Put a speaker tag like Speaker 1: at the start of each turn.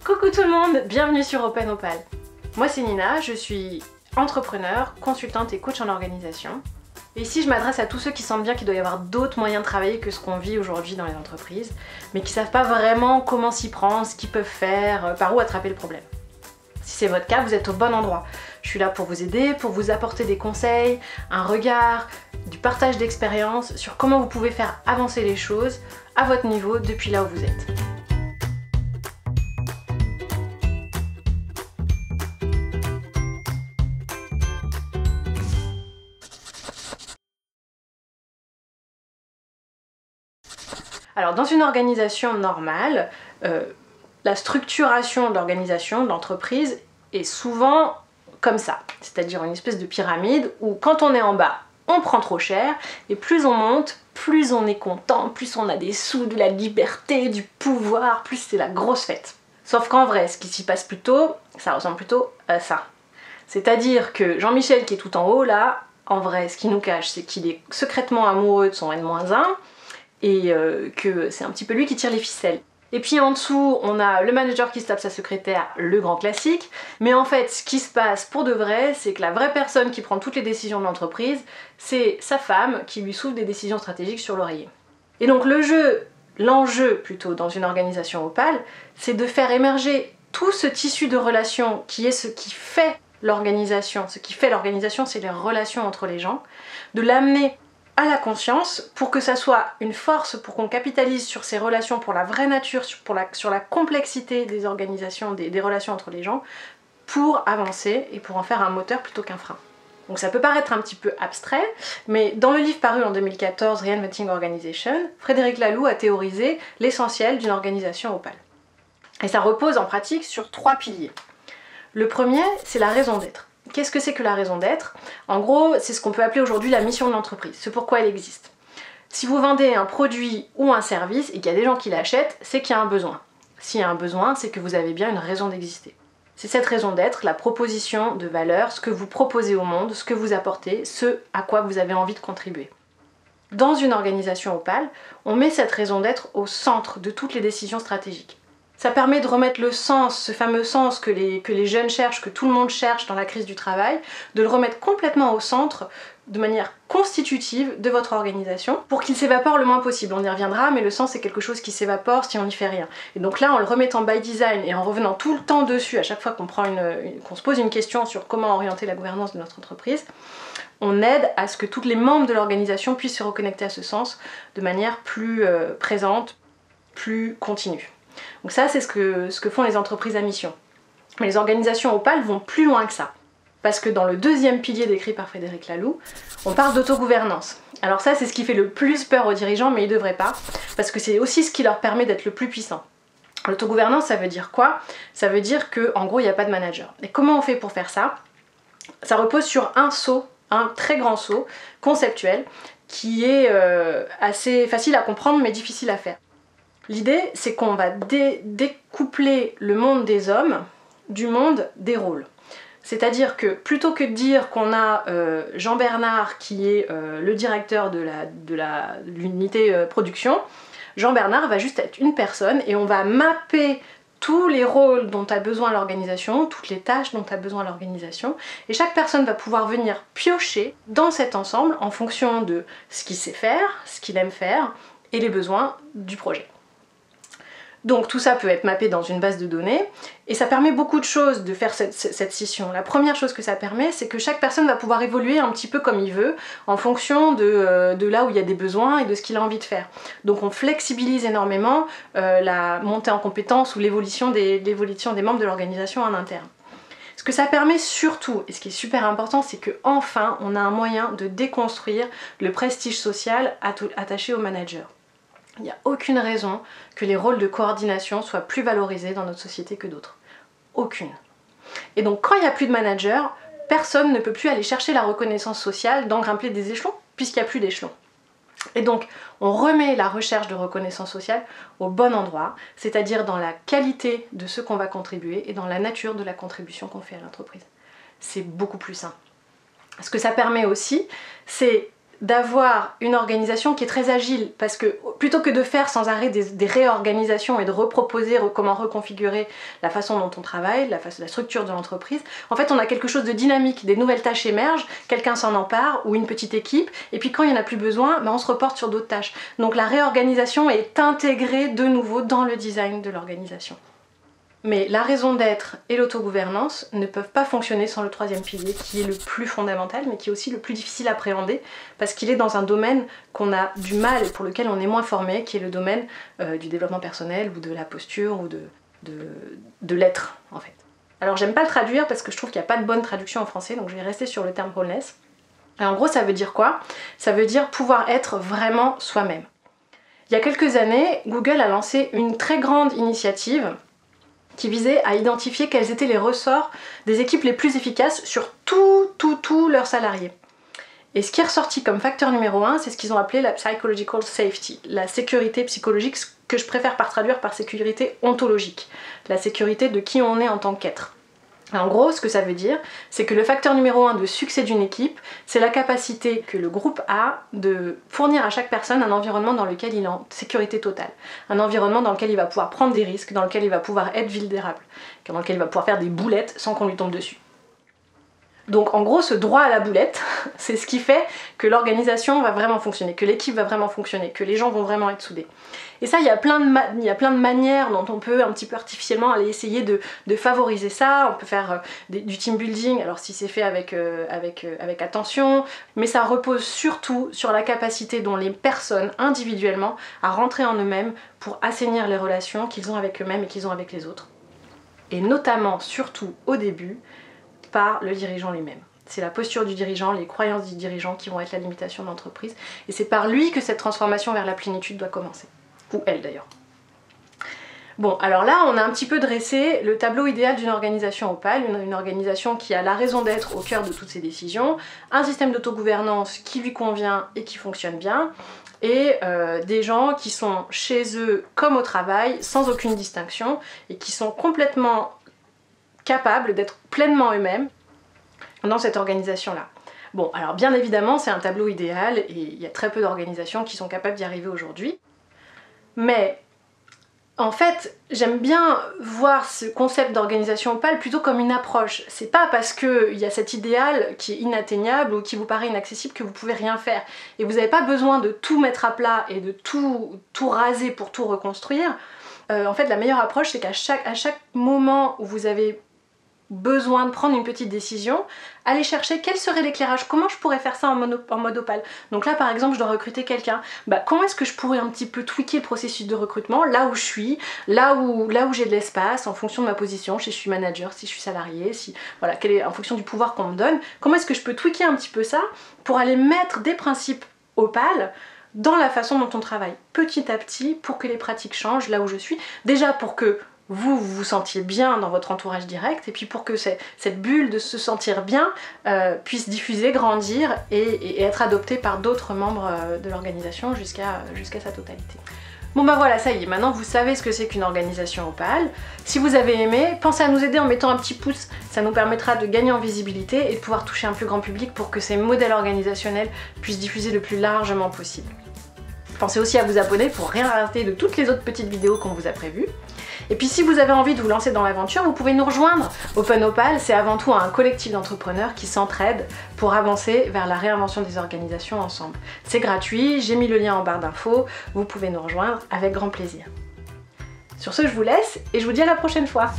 Speaker 1: Coucou tout le monde, bienvenue sur Open Opal. Moi c'est Nina, je suis entrepreneur, consultante et coach en organisation. Et ici je m'adresse à tous ceux qui sentent bien qu'il doit y avoir d'autres moyens de travailler que ce qu'on vit aujourd'hui dans les entreprises, mais qui savent pas vraiment comment s'y prendre, ce qu'ils peuvent faire, par où attraper le problème. Si c'est votre cas, vous êtes au bon endroit. Je suis là pour vous aider, pour vous apporter des conseils, un regard, du partage d'expériences sur comment vous pouvez faire avancer les choses à votre niveau depuis là où vous êtes. Alors dans une organisation normale, la structuration de l'organisation, de l'entreprise est souvent comme ça, c'est-à-dire une espèce de pyramide où quand on est en bas, on prend trop cher, et plus on monte, plus on est content, plus on a des sous, de la liberté, du pouvoir, plus c'est la grosse fête. Sauf qu'en vrai, ce qui s'y passe plutôt, ça ressemble plutôt à ça. C'est-à-dire que Jean-Michel qui est tout en haut là, en vrai, ce qu'il nous cache, c'est qu'il est secrètement amoureux de son N-1, et que c'est un petit peu lui qui tire les ficelles. Et puis en dessous, on a le manager qui se tape sa secrétaire, le grand classique. Mais en fait, ce qui se passe pour de vrai, c'est que la vraie personne qui prend toutes les décisions de l'entreprise, c'est sa femme qui lui souffle des décisions stratégiques sur l'oreiller. Et donc l'enjeu plutôt dans une organisation Opal, c'est de faire émerger tout ce tissu de relations qui est ce qui fait l'organisation. Ce qui fait l'organisation, c'est les relations entre les gens. De l'amener à la conscience pour que ça soit une force, pour qu'on capitalise sur ces relations, pour la vraie nature, sur la complexité des organisations, des relations entre les gens, pour avancer et pour en faire un moteur plutôt qu'un frein. Donc ça peut paraître un petit peu abstrait, mais dans le livre paru en 2014, Reinventing Organization, Frédéric Laloux a théorisé l'essentiel d'une organisation Opal. Et ça repose en pratique sur 3 piliers. Le premier, c'est la raison d'être. Qu'est-ce que c'est que la raison d'être? En gros, c'est ce qu'on peut appeler aujourd'hui la mission de l'entreprise, ce pourquoi elle existe. Si vous vendez un produit ou un service et qu'il y a des gens qui l'achètent, c'est qu'il y a un besoin. S'il y a un besoin, c'est que vous avez bien une raison d'exister. C'est cette raison d'être, la proposition de valeur, ce que vous proposez au monde, ce que vous apportez, ce à quoi vous avez envie de contribuer. Dans une organisation Opal, on met cette raison d'être au centre de toutes les décisions stratégiques. Ça permet de remettre le sens, ce fameux sens que les jeunes cherchent, que tout le monde cherche dans la crise du travail, de le remettre complètement au centre, de manière constitutive de votre organisation, pour qu'il s'évapore le moins possible. On y reviendra, mais le sens c'est quelque chose qui s'évapore si on n'y fait rien. Et donc là, en le remettant by design et en revenant tout le temps dessus, à chaque fois qu'on se pose une question sur comment orienter la gouvernance de notre entreprise, on aide à ce que tous les membres de l'organisation puissent se reconnecter à ce sens de manière plus présente, plus continue. Donc ça, c'est ce que font les entreprises à mission. Mais les organisations Opal vont plus loin que ça. Parce que dans le deuxième pilier décrit par Frédéric Laloux, on parle d'autogouvernance. Alors ça, c'est ce qui fait le plus peur aux dirigeants, mais ils ne devraient pas, parce que c'est aussi ce qui leur permet d'être le plus puissant. L'autogouvernance, ça veut dire quoi? Ça veut dire qu'en gros, il n'y a pas de manager. Et comment on fait pour faire ça? Ça repose sur un saut, un très grand saut conceptuel, qui est assez facile à comprendre, mais difficile à faire. L'idée, c'est qu'on va découpler le monde des hommes du monde des rôles. C'est-à-dire que plutôt que de dire qu'on a Jean Bernard qui est le directeur de l'unité production, Jean Bernard va juste être une personne et on va mapper tous les rôles dont a besoin l'organisation, toutes les tâches dont a besoin l'organisation, et chaque personne va pouvoir venir piocher dans cet ensemble en fonction de ce qu'il sait faire, ce qu'il aime faire et les besoins du projet. Donc tout ça peut être mappé dans une base de données et ça permet beaucoup de choses de faire cette scission. La première chose que ça permet, c'est que chaque personne va pouvoir évoluer un petit peu comme il veut en fonction de là où il y a des besoins et de ce qu'il a envie de faire. Donc on flexibilise énormément la montée en compétences ou l'évolution des membres de l'organisation en interne. Ce que ça permet surtout, et ce qui est super important, c'est qu'enfin on a un moyen de déconstruire le prestige social attaché au manager. Il n'y a aucune raison que les rôles de coordination soient plus valorisés dans notre société que d'autres. Aucune. Et donc quand il n'y a plus de manager, personne ne peut plus aller chercher la reconnaissance sociale dans grimper des échelons, puisqu'il n'y a plus d'échelons. Et donc on remet la recherche de reconnaissance sociale au bon endroit, c'est-à-dire dans la qualité de ce qu'on va contribuer et dans la nature de la contribution qu'on fait à l'entreprise. C'est beaucoup plus sain. Ce que ça permet aussi, c'est d'avoir une organisation qui est très agile, parce que plutôt que de faire sans arrêt des réorganisations et de reproposer comment reconfigurer la façon dont on travaille, la structure de l'entreprise, en fait on a quelque chose de dynamique, des nouvelles tâches émergent, quelqu'un s'en empare ou une petite équipe, et puis quand il n'y en a plus besoin, on se reporte sur d'autres tâches. Donc la réorganisation est intégrée de nouveau dans le design de l'organisation. Mais la raison d'être et l'autogouvernance ne peuvent pas fonctionner sans le troisième pilier, qui est le plus fondamental, mais qui est aussi le plus difficile à appréhender, parce qu'il est dans un domaine qu'on a du mal et pour lequel on est moins formé, qui est le domaine du développement personnel, ou de la posture, ou de l'être, en fait. Alors j'aime pas le traduire, parce que je trouve qu'il n'y a pas de bonne traduction en français, donc je vais rester sur le terme wholeness. Et en gros, ça veut dire quoi? Ça veut dire pouvoir être vraiment soi-même. Il y a quelques années, Google a lancé une très grande initiative qui visait à identifier quels étaient les ressorts des équipes les plus efficaces sur tous leurs salariés. Et ce qui est ressorti comme facteur numéro 1, c'est ce qu'ils ont appelé la psychological safety, la sécurité psychologique, ce que je préfère traduire par sécurité ontologique, la sécurité de qui on est en tant qu'être. En gros, ce que ça veut dire, c'est que le facteur numéro 1 de succès d'une équipe, c'est la capacité que le groupe a de fournir à chaque personne un environnement dans lequel il est en sécurité totale. Un environnement dans lequel il va pouvoir prendre des risques, dans lequel il va pouvoir être vulnérable, dans lequel il va pouvoir faire des boulettes sans qu'on lui tombe dessus. Donc en gros, ce droit à la boulette, c'est ce qui fait que l'organisation va vraiment fonctionner, que l'équipe va vraiment fonctionner, que les gens vont vraiment être soudés. Et ça, il y a plein de manières dont on peut un petit peu artificiellement aller essayer de favoriser ça. On peut faire du team building, alors si c'est fait avec attention, mais ça repose surtout sur la capacité dont les personnes individuellement à rentrer en eux-mêmes pour assainir les relations qu'ils ont avec eux-mêmes et qu'ils ont avec les autres. Et notamment, surtout au début, par le dirigeant lui-même. C'est la posture du dirigeant, les croyances du dirigeant qui vont être la limitation de l'entreprise, et c'est par lui que cette transformation vers la plénitude doit commencer. Ou elle d'ailleurs. Bon, alors là, on a un petit peu dressé le tableau idéal d'une organisation opale, une organisation qui a la raison d'être au cœur de toutes ses décisions, un système d'autogouvernance qui lui convient et qui fonctionne bien, et des gens qui sont chez eux comme au travail, sans aucune distinction, et qui sont complètement capables d'être pleinement eux-mêmes dans cette organisation-là. Bon, alors bien évidemment, c'est un tableau idéal, et il y a très peu d'organisations qui sont capables d'y arriver aujourd'hui. Mais en fait, j'aime bien voir ce concept d'organisation opale plutôt comme une approche. C'est pas parce qu'il y a cet idéal qui est inatteignable ou qui vous paraît inaccessible que vous pouvez rien faire. Et vous n'avez pas besoin de tout mettre à plat et de tout raser pour tout reconstruire. En fait, la meilleure approche, c'est qu'à chaque moment où vous avez besoin de prendre une petite décision, aller chercher quel serait l'éclairage, comment je pourrais faire ça en mode opale. Donc là par exemple je dois recruter quelqu'un, comment est-ce que je pourrais un petit peu tweaker le processus de recrutement là où je suis, là où j'ai de l'espace en fonction de ma position, si je suis manager, si je suis salarié, si voilà, en fonction du pouvoir qu'on me donne, comment est-ce que je peux tweaker un petit peu ça pour aller mettre des principes opales dans la façon dont on travaille petit à petit pour que les pratiques changent là où je suis, déjà pour que vous vous sentiez bien dans votre entourage direct, et puis pour que cette bulle de se sentir bien puisse diffuser, grandir et être adoptée par d'autres membres de l'organisation jusqu'à sa totalité. Bon voilà, ça y est, maintenant vous savez ce que c'est qu'une organisation opale. Si vous avez aimé, pensez à nous aider en mettant un petit pouce, ça nous permettra de gagner en visibilité et de pouvoir toucher un plus grand public pour que ces modèles organisationnels puissent diffuser le plus largement possible. Pensez aussi à vous abonner pour rien rater de toutes les autres petites vidéos qu'on vous a prévues. Et puis si vous avez envie de vous lancer dans l'aventure, vous pouvez nous rejoindre. Open Opale, c'est avant tout un collectif d'entrepreneurs qui s'entraident pour avancer vers la réinvention des organisations ensemble. C'est gratuit, j'ai mis le lien en barre d'infos, vous pouvez nous rejoindre avec grand plaisir. Sur ce, je vous laisse et je vous dis à la prochaine fois.